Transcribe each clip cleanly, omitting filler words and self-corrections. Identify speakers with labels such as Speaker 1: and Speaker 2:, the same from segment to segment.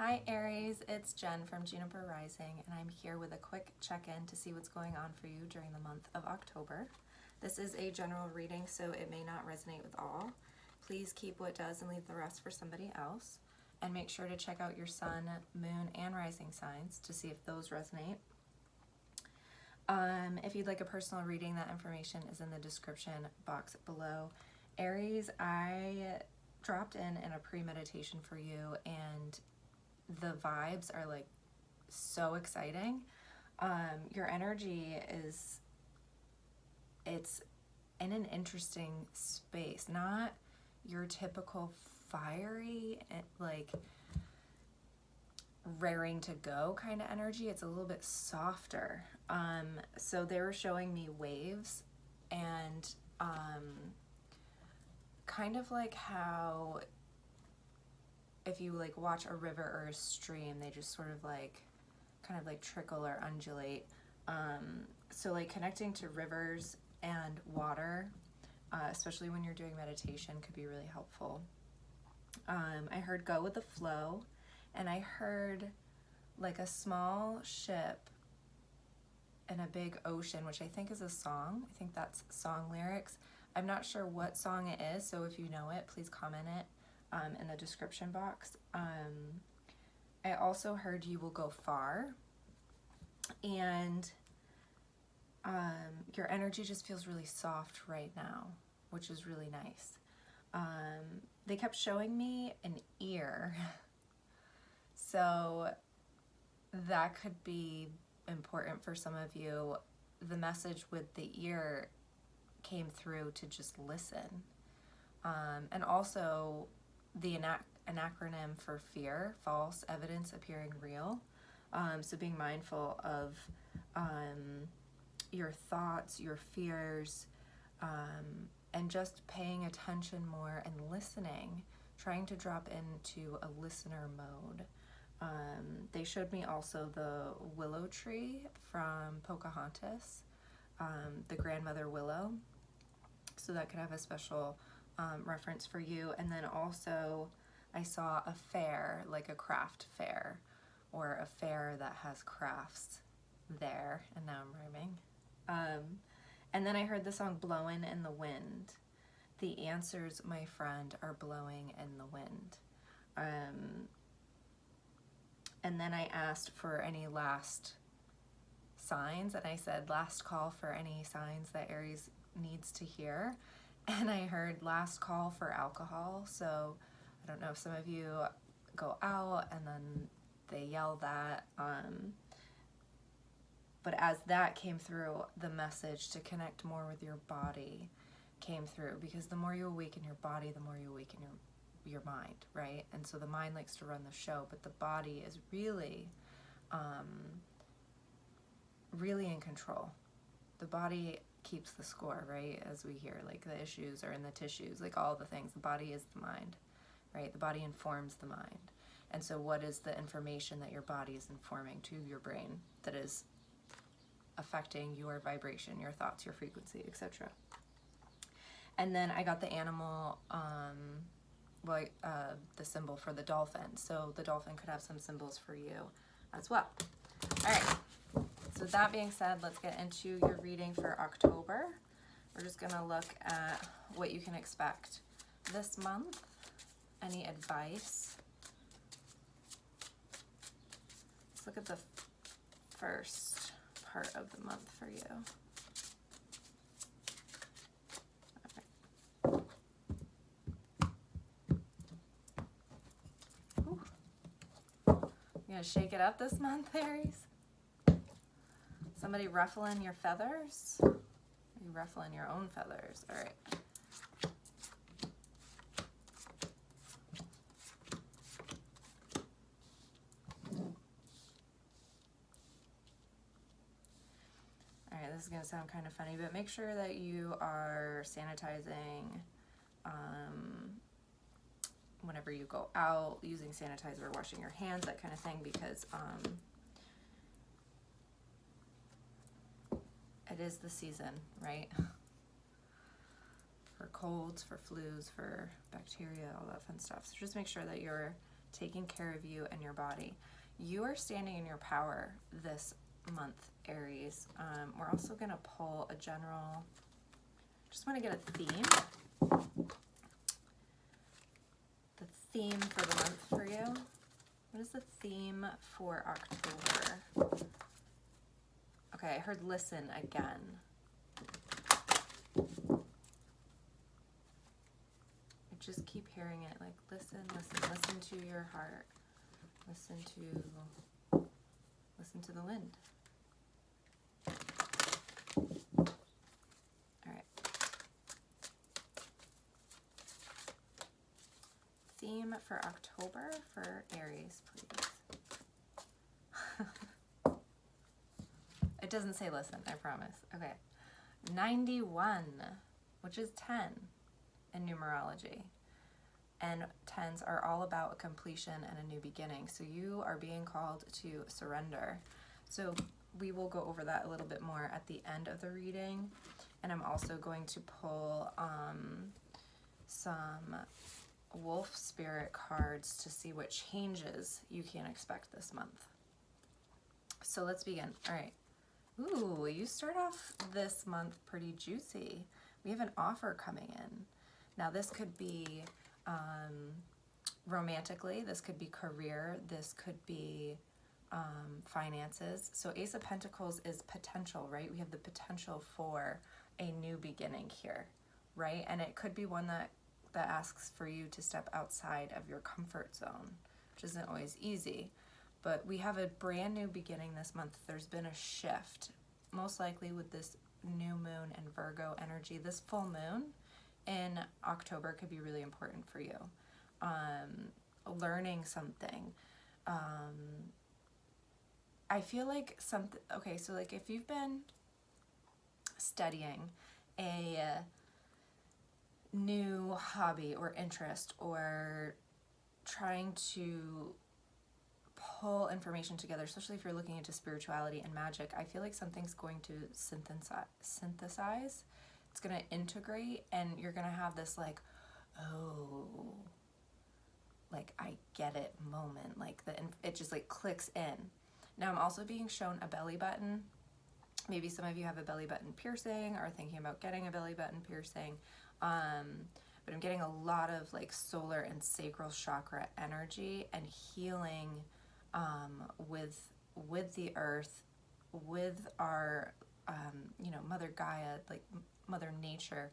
Speaker 1: Hi Aries, it's Jen from Juniper Rising, and I'm here with a quick check-in to see what's going on for you during the month of October. This is a general reading, so it may not resonate with all. Please keep what does and leave the rest for somebody else. And make sure to check out your sun, moon, and rising signs to see if those resonate. If you'd like a personal reading, that information is in the description box below. Aries, I dropped in a pre-meditation for you, and the vibes are like so exciting. Your energy it's in an interesting space, not your typical fiery, like raring to go kind of energy. It's a little bit softer. So they were showing me waves, and kind of like how if you like watch a river or a stream, they just sort of like kind of like trickle or undulate. So like connecting to rivers and water, especially when you're doing meditation, could be really helpful. I heard go with the flow, and I heard like a small ship in a big ocean, which I think is a song. I think that's song lyrics. I'm not sure what song it is, so if you know it, please comment it in the description box. I also heard you will go far, and your energy just feels really soft right now, which is really nice. They kept showing me an ear, so that could be important for some of you. The message with the ear came through to just listen, and also the an acronym for fear, false evidence appearing real. So being mindful of your thoughts, your fears, and just paying attention more and listening, trying to drop into a listener mode. They showed me also the willow tree from Pocahontas, the grandmother willow. So that could have a special reference for you. And then also I saw a fair, like a craft fair, or a fair that has crafts there. And now I'm rhyming. And then I heard the song Blowin' in the Wind. The answers, my friend, are blowing in the wind. And then I asked for any last signs, and I said last call for any signs that Aries needs to hear. And I heard last call for alcohol. So I don't know if some of you go out and then they yell that. But as that came through, the message to connect more with your body came through, because the more you awaken your body, the more you awaken your mind, right? And so the mind likes to run the show, but the body is really, really in control. The body keeps the score, right? As we hear, like the issues are in the tissues, like all the things. The body is the mind, right? The body informs the mind. And so what is the information that your body is informing to your brain that is affecting your vibration, your thoughts, your frequency, etc.? And then I got the animal, the symbol for the dolphin. So the dolphin could have some symbols for you as well. All right. So with that being said, let's get into your reading for October. We're just going to look at what you can expect this month. Any advice? Let's look at the first part of the month for you. You gonna shake it up this month, Aries? Somebody ruffling your feathers? Are you ruffling your own feathers? All right. All right, this is gonna sound kind of funny, but make sure that you are sanitizing whenever you go out, using sanitizer, washing your hands, that kind of thing, because it is the season, right? For colds, for flus, for bacteria, all that fun stuff. So just make sure that you're taking care of you and your body. You are standing in your power this month, Aries. We're also going to pull a general, just want to get a theme. The theme for the month for you. What is the theme for October? Okay, I heard listen again. I just keep hearing it, like listen, listen, listen to your heart. Listen to the wind. All right. Theme for October for Aries, please. It doesn't say listen, I promise. Okay. 91, which is 10 in numerology. And 10s are all about completion and a new beginning. So you are being called to surrender. So we will go over that a little bit more at the end of the reading. And I'm also going to pull some wolf spirit cards to see what changes you can expect this month. So let's begin. All right. Ooh, you start off this month pretty juicy. We have an offer coming in. Now this could be romantically, this could be career, this could be finances. So Ace of Pentacles is potential, right? We have the potential for a new beginning here, right? And it could be one that asks for you to step outside of your comfort zone, which isn't always easy. But we have a brand new beginning this month. There's been a shift, most likely with this new moon and Virgo energy. This full moon in October could be really important for you. Learning something. I feel like something, okay, so like if you've been studying a new hobby or interest or trying to pull information together, especially if you're looking into spirituality and magic, I feel like something's going to synthesize. It's going to integrate, and you're going to have this like, oh, like I get it moment. Like it just like clicks in. Now I'm also being shown a belly button. Maybe some of you have a belly button piercing or thinking about getting a belly button piercing. But I'm getting a lot of like solar and sacral chakra energy and healing with the earth, with our Mother Gaia, like Mother Nature.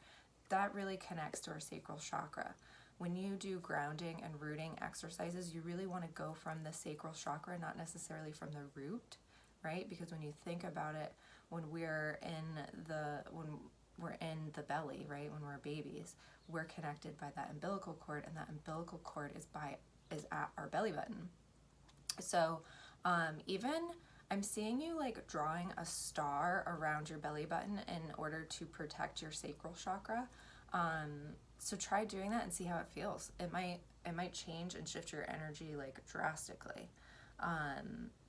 Speaker 1: That really connects to our sacral chakra. When you do grounding and rooting exercises, you really want to go from the sacral chakra, not necessarily from the root, right? Because when you think about it, when we're in the belly, right, when we're babies, we're connected by that umbilical cord, and that umbilical cord is at our belly button. So even I'm seeing you like drawing a star around your belly button in order to protect your sacral chakra. So try doing that and see how it feels. It might change and shift your energy like drastically.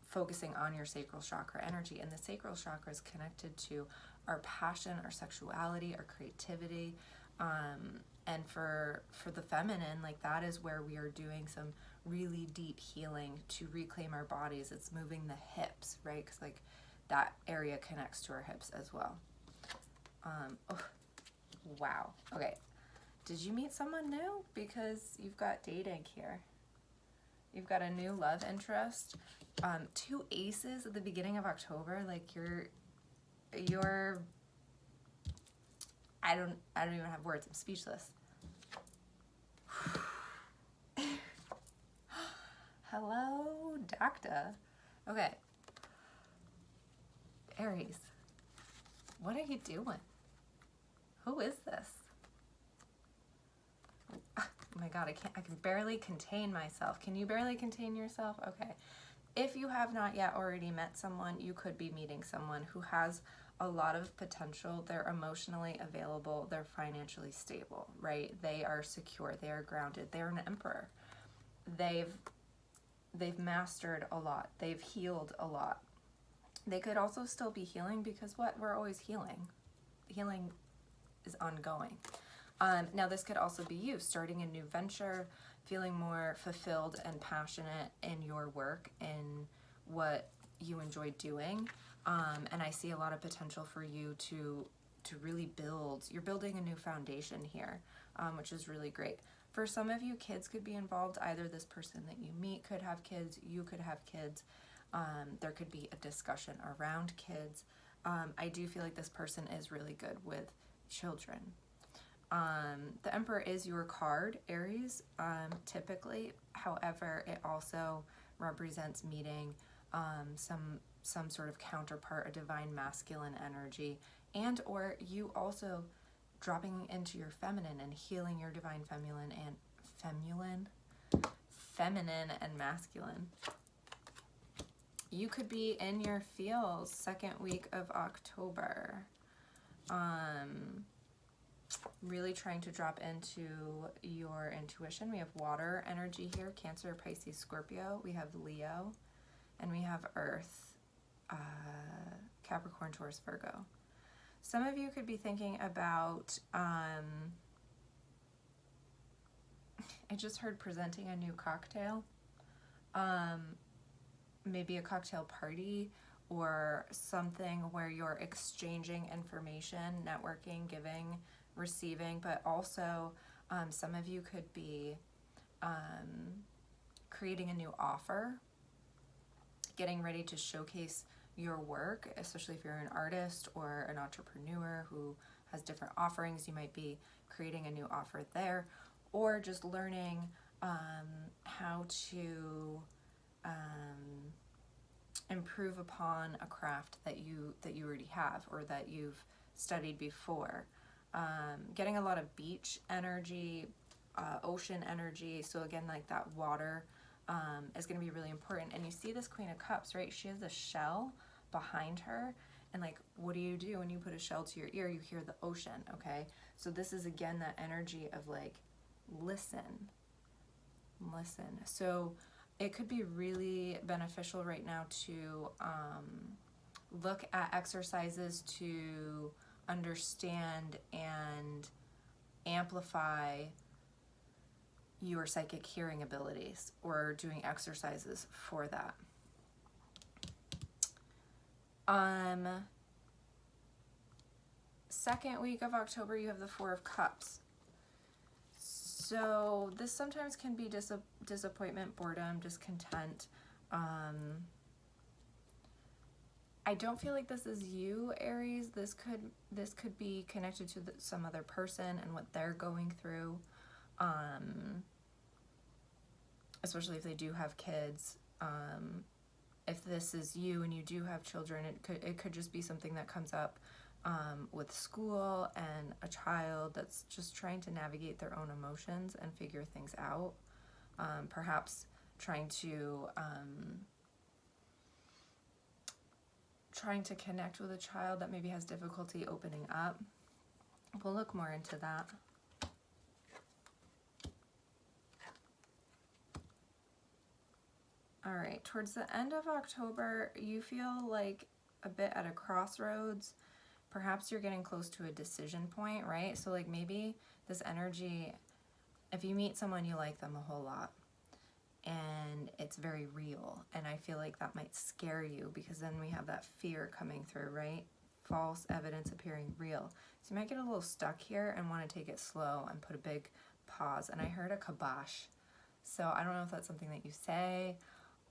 Speaker 1: Focusing on your sacral chakra energy, and the sacral chakra is connected to our passion, our sexuality, our creativity, and for the feminine, like that is where we are doing some really deep healing to reclaim our bodies. It's moving the hips, right? Because like that area connects to our hips as well. Oh, wow. Okay. Did you meet someone new? Because you've got dating here. You've got a new love interest. 2 aces at the beginning of October. Like you're I don't even have words. I'm speechless. Hello, Doctor. Okay. Aries, what are you doing? Who is this? Oh my God, I can barely contain myself. Can you barely contain yourself? Okay. If you have not yet already met someone, you could be meeting someone who has a lot of potential. They're emotionally available. They're financially stable, right? They are secure. They are grounded. They're an emperor. They've mastered a lot. They've healed a lot. They could also still be healing because we're always healing. Healing is ongoing. Now this could also be you starting a new venture. feeling more fulfilled and passionate in your work and what you enjoy doing. And I see a lot of potential for you to really build. You're building a new foundation here, which is really great. For some of you, kids could be involved. Either this person that you meet could have kids, you could have kids. There could be a discussion around kids. I do feel like this person is really good with children. The Emperor is your card, Aries, typically. However, it also represents meeting some sort of counterpart, a divine masculine energy, and or you also dropping into your feminine and healing your divine feminine and masculine. You could be in your feels second week of October. Really trying to drop into your intuition. We have water energy here, Cancer, Pisces, Scorpio. We have Leo, and we have Earth, Capricorn, Taurus, Virgo. Some of you could be thinking about, I just heard presenting a new cocktail, maybe a cocktail party or something where you're exchanging information, networking, giving, receiving, but also some of you could be creating a new offer, getting ready to showcase your work, especially if you're an artist or an entrepreneur who has different offerings. You might be creating a new offer there, or just learning how to improve upon a craft that you already have or that you've studied before. Getting a lot of beach energy, ocean energy. So again, like that water is going to be really important. And you see this Queen of Cups, right? She has a shell behind her. And like, what do you do when you put a shell to your ear? You hear the ocean, okay? So this is again that energy of like, listen. So it could be really beneficial right now to look at exercises to understand and amplify your psychic hearing abilities, or doing exercises for that. Second week of October, you have the Four of Cups. So this sometimes can be disappointment, boredom, discontent. I don't feel like this is you, Aries. This could be connected to some other person and what they're going through, especially if they do have kids. If this is you and you do have children, it could just be something that comes up with school and a child that's just trying to navigate their own emotions and figure things out. Perhaps trying to connect with a child that maybe has difficulty opening up. We'll look more into that. All right, towards the end of October, you feel like a bit at a crossroads. Perhaps you're getting close to a decision point, right? So like maybe this energy, if you meet someone, you like them a whole lot and it's very real. And I feel like that might scare you because then we have that fear coming through, right? False evidence appearing real. So you might get a little stuck here and want to take it slow and put a big pause. And I heard a kibosh. So I don't know if that's something that you say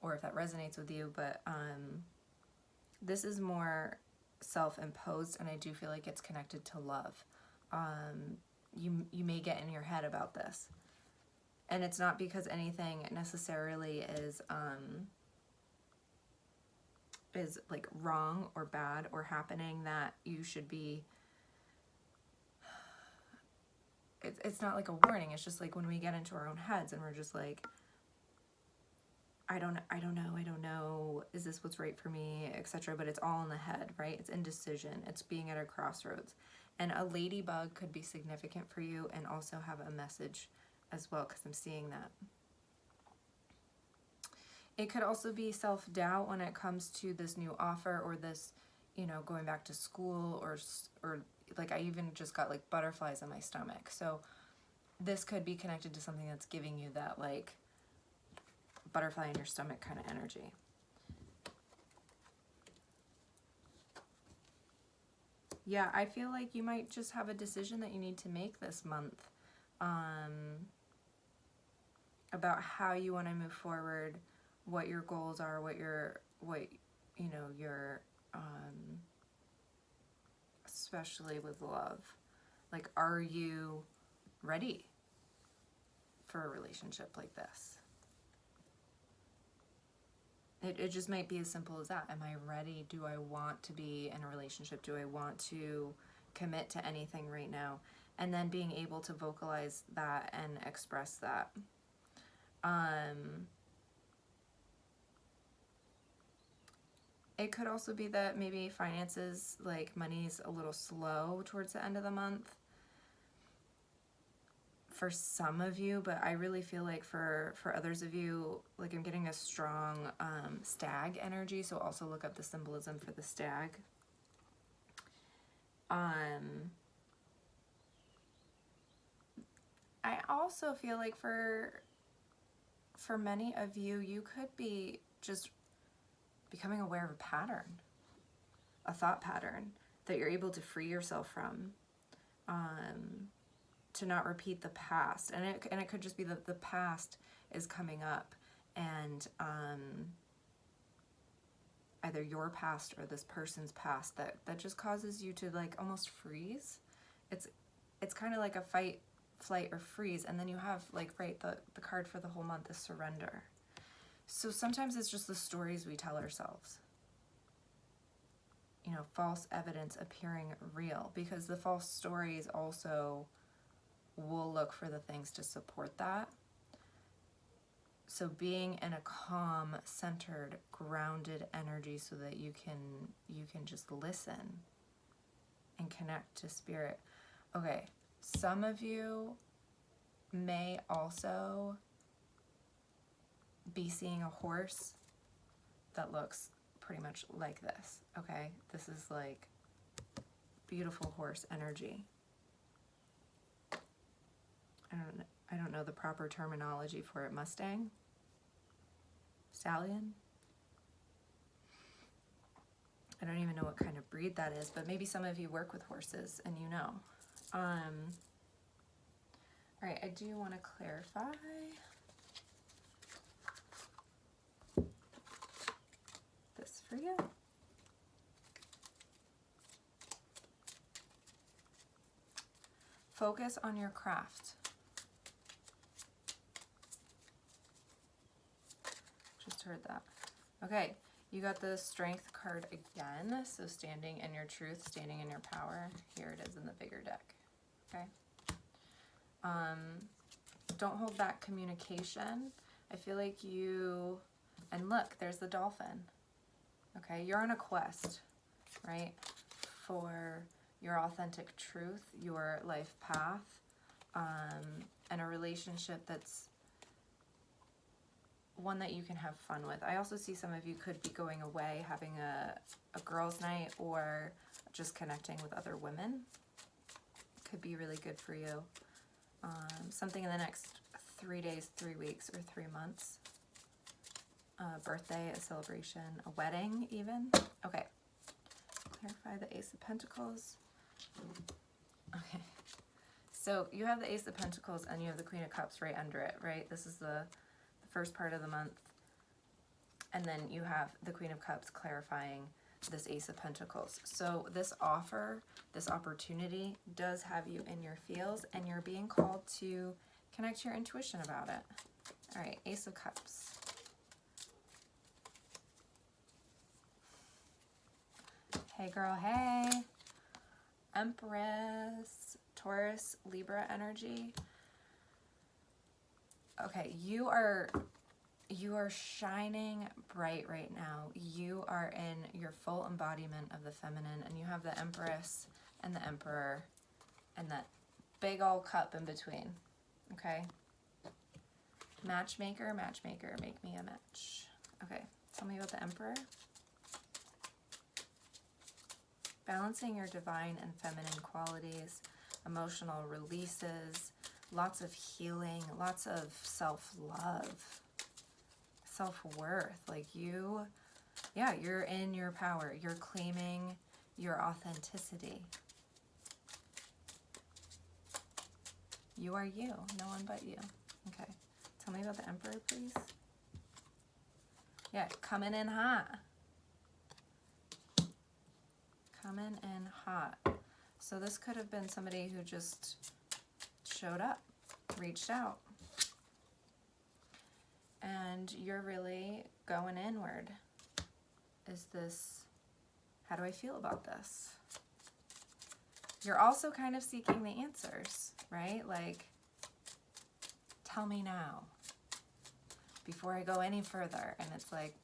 Speaker 1: or if that resonates with you, but this is more self-imposed, and I do feel like it's connected to love. You may get in your head about this, and it's not because anything necessarily is like wrong or bad or happening that you should be. It's not like a warning. It's just like when we get into our own heads and we're just like, I don't know, is this what's right for me, etc. But it's all in the head, right? It's indecision. It's being at a crossroads. And a ladybug could be significant for you and also have a message as well, because I'm seeing that. It could also be self-doubt when it comes to this new offer or this, going back to school or like I even just got like butterflies in my stomach. So this could be connected to something that's giving you that like butterfly in your stomach kind of energy. Yeah, I feel like you might just have a decision that you need to make this month about how you want to move forward, what your goals are, what your especially with love. Like, are you ready for a relationship like this? It just might be as simple as that. Am I ready? Do I want to be in a relationship? Do I want to commit to anything right now? And then being able to vocalize that and express that. It could also be that maybe finances, like money's a little slow towards the end of the month for some of you, but I really feel like for others of you, like I'm getting a strong stag energy, so also look up the symbolism for the stag. I also feel like for many of you, you could be just becoming aware of a pattern, a thought pattern that you're able to free yourself from, to not repeat the past. And it could just be that the past is coming up, and either your past or this person's past that just causes you to like almost freeze. It's kind of like a fight, flight, or freeze, and then you have like, right, the card for the whole month is surrender. So sometimes it's just the stories we tell ourselves. You know, false evidence appearing real, because the false stories also will look for the things to support that. So being in a calm, centered, grounded energy so that you can just listen and connect to spirit. Okay, some of you may also be seeing a horse that looks pretty much like this, okay? This is like beautiful horse energy. I don't know the proper terminology for it. Mustang? Stallion? I don't even know what kind of breed that is, but maybe some of you work with horses and you know. All right, I do want to clarify. This for you. Focus on your craft. Just heard that. Okay, you got the Strength card again. So standing in your truth, standing in your power. Here it is in the bigger deck. Okay. Don't hold back communication. I feel like you, and look, there's the dolphin. Okay, you're on a quest, right, for your authentic truth, your life path, and a relationship that's one that you can have fun with. I also see some of you could be going away, having a girls' night, or just connecting with other women. Could be really good for you. Something in the next 3 days, 3 weeks, or 3 months. A birthday, a celebration, a wedding even. Okay. Clarify the Ace of Pentacles. Okay. So you have the Ace of Pentacles and you have the Queen of Cups right under it, right? This is the first part of the month. And then you have the Queen of Cups clarifying this Ace of Pentacles. So this offer, this opportunity does have you in your feels, and you're being called to connect your intuition about it. All right, Ace of Cups. Hey girl, hey. Empress, Taurus, Libra energy. Okay, you are shining bright right now. You are in your full embodiment of the feminine, and you have the Empress and the Emperor and that big old cup in between. Okay? Matchmaker, matchmaker, make me a match. Okay, tell me about the Emperor. Balancing your divine and feminine qualities, emotional releases, lots of healing, lots of self-love, self-worth. Like you're in your power. You're claiming your authenticity. You are you, no one but you. Okay, tell me about the Emperor, please. Yeah, coming in hot. Coming in hot. So this could have been somebody who just showed up, reached out. And you're really going inward. Is this, how do I feel about this? You're also kind of seeking the answers, right? Like, tell me now before I go any further. And it's like,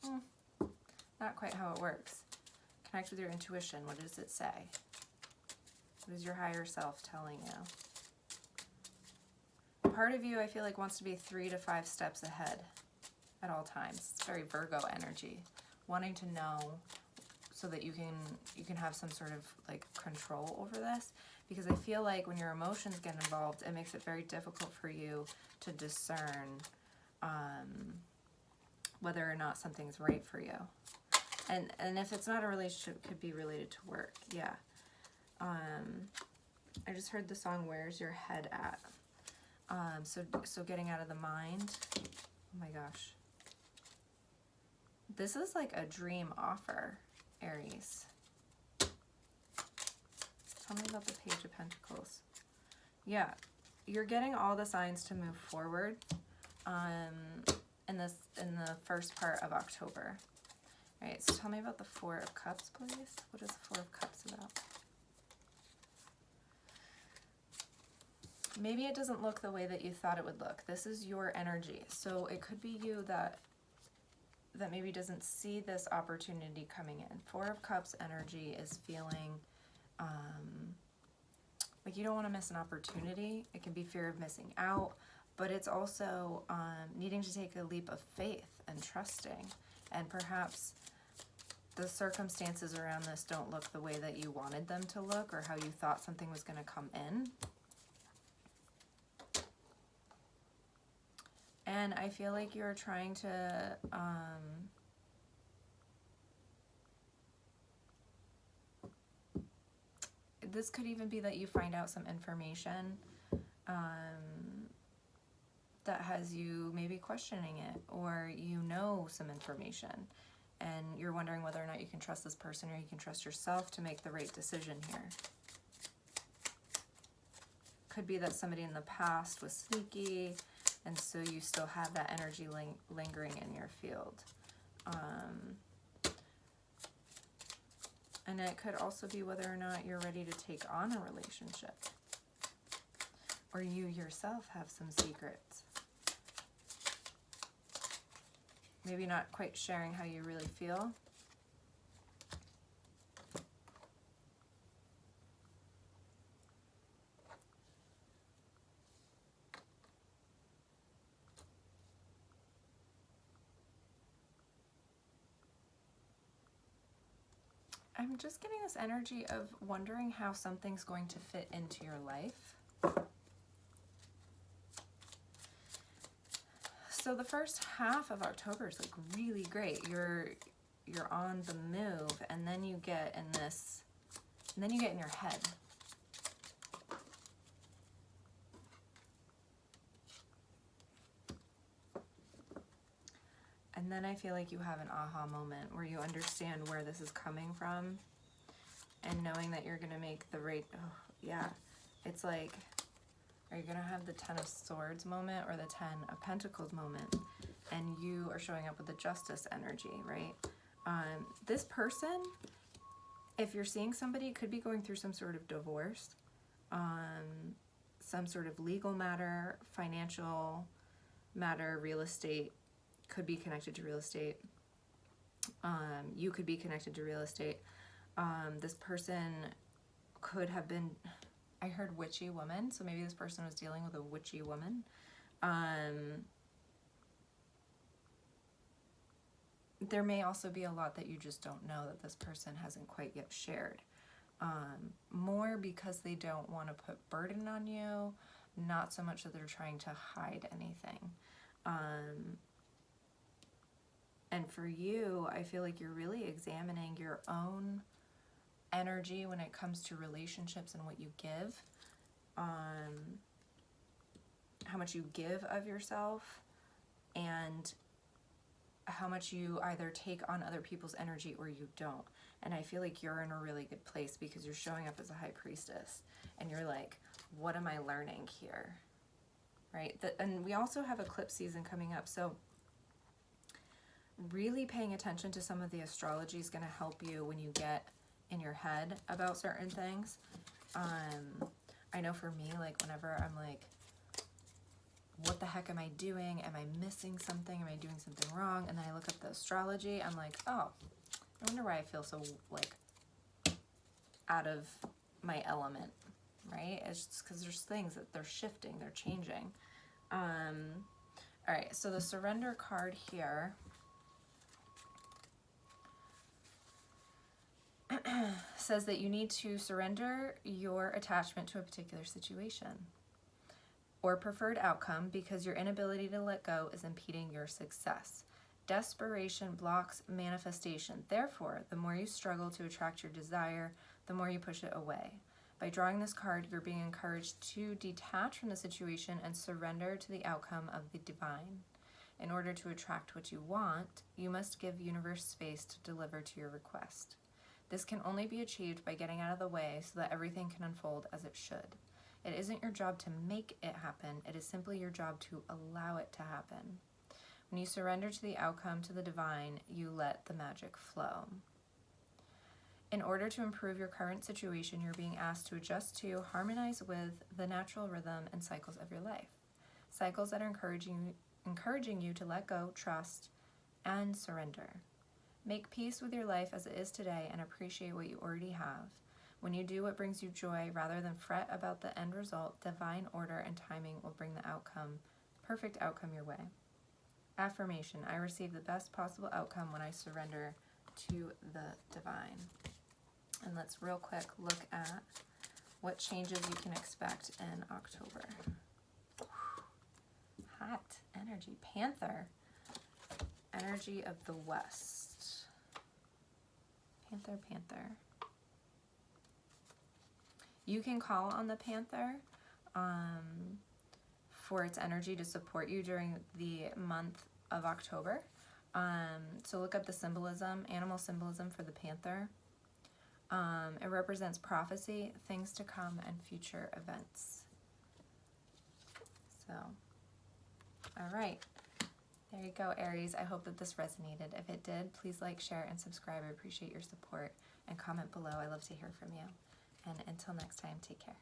Speaker 1: not quite how it works. Connect with your intuition. What does it say? What is your higher self telling you? Part of you, I feel like, wants to be 3 to 5 steps ahead at all times. It's very Virgo energy, wanting to know so that you can have some sort of like control over this. Because I feel like when your emotions get involved, it makes it very difficult for you to discern whether or not something's right for you. And if it's not a relationship, it could be related to work. Yeah. I just heard the song "Where's Your Head At?" So getting out of the mind. Oh my gosh. This is like a dream offer, Aries. Tell me about the Page of Pentacles. Yeah, you're getting all the signs to move forward in the first part of October. All right, so tell me about the Four of Cups, please. What is the Four of Cups about? Maybe it doesn't look the way that you thought it would look. This is your energy. So it could be you that maybe doesn't see this opportunity coming in. Four of Cups energy is feeling like you don't want to miss an opportunity. It can be fear of missing out, but it's also needing to take a leap of faith and trusting. And perhaps the circumstances around this don't look the way that you wanted them to look or how you thought something was going to come in. And I feel like you're trying to this could even be that you find out some information that has you maybe questioning it, or you know some information and you're wondering whether or not you can trust this person or you can trust yourself to make the right decision here. Could be that somebody in the past was sneaky, and so you still have that energy lingering in your field. And it could also be whether or not you're ready to take on a relationship. Or you yourself have some secrets. Maybe not quite sharing how you really feel. I'm just getting this energy of wondering how something's going to fit into your life. So the first half of October is like really great. You're on the move, and then you get in this, and then you get in your head. And then I feel like you have an aha moment where you understand where this is coming from, and knowing that you're going to make the right, oh, yeah, it's like, are you going to have the Ten of Swords moment or the Ten of Pentacles moment? And you are showing up with the Justice energy, right? This person, if you're seeing somebody, could be going through some sort of divorce, some sort of legal matter, financial matter, real estate, could be connected to real estate. You could be connected to real estate. This person could have been, I heard witchy woman, so maybe this person was dealing with a witchy woman. There may also be a lot that you just don't know that this person hasn't quite yet shared. More because they don't want to put burden on you, not so much that they're trying to hide anything. And for you, I feel like you're really examining your own energy when it comes to relationships and what you give, how much you give of yourself, and how much you either take on other people's energy or you don't. And I feel like you're in a really good place because you're showing up as a high priestess and you're like, what am I learning here? Right? And we also have eclipse season coming up, so really paying attention to some of the astrology is going to help you when you get in your head about certain things. I know for me, like whenever I'm like, what the heck am I doing? Am I missing something? Am I doing something wrong? And then I look up the astrology, I'm like, oh, I wonder why I feel so like out of my element, right? It's just because there's things that they're shifting, they're changing. All right, so the surrender card here says that you need to surrender your attachment to a particular situation or preferred outcome because your inability to let go is impeding your success. Desperation blocks manifestation. Therefore, the more you struggle to attract your desire, the more you push it away. By drawing this card, you're being encouraged to detach from the situation and surrender to the outcome of the divine. In order to attract what you want, you must give universe space to deliver to your request. This can only be achieved by getting out of the way so that everything can unfold as it should. It isn't your job to make it happen, it is simply your job to allow it to happen. When you surrender to the outcome, to the divine, you let the magic flow. In order to improve your current situation, you're being asked to adjust to, harmonize with the natural rhythm and cycles of your life. Cycles that are encouraging you to let go, trust, and surrender. Make peace with your life as it is today and appreciate what you already have. When you do what brings you joy, rather than fret about the end result, divine order and timing will bring the perfect outcome your way. Affirmation: I receive the best possible outcome when I surrender to the divine. And let's real quick look at what changes you can expect in October. Hot energy. Panther. Energy of the West. Panther, Panther. You can call on the Panther for its energy to support you during the month of October. So look up the symbolism, animal symbolism for the Panther. It represents prophecy, things to come, and future events. So, all right. There you go, Aries. I hope that this resonated. If it did, please like, share, and subscribe. I appreciate your support. And comment below. I love to hear from you. And until next time, take care.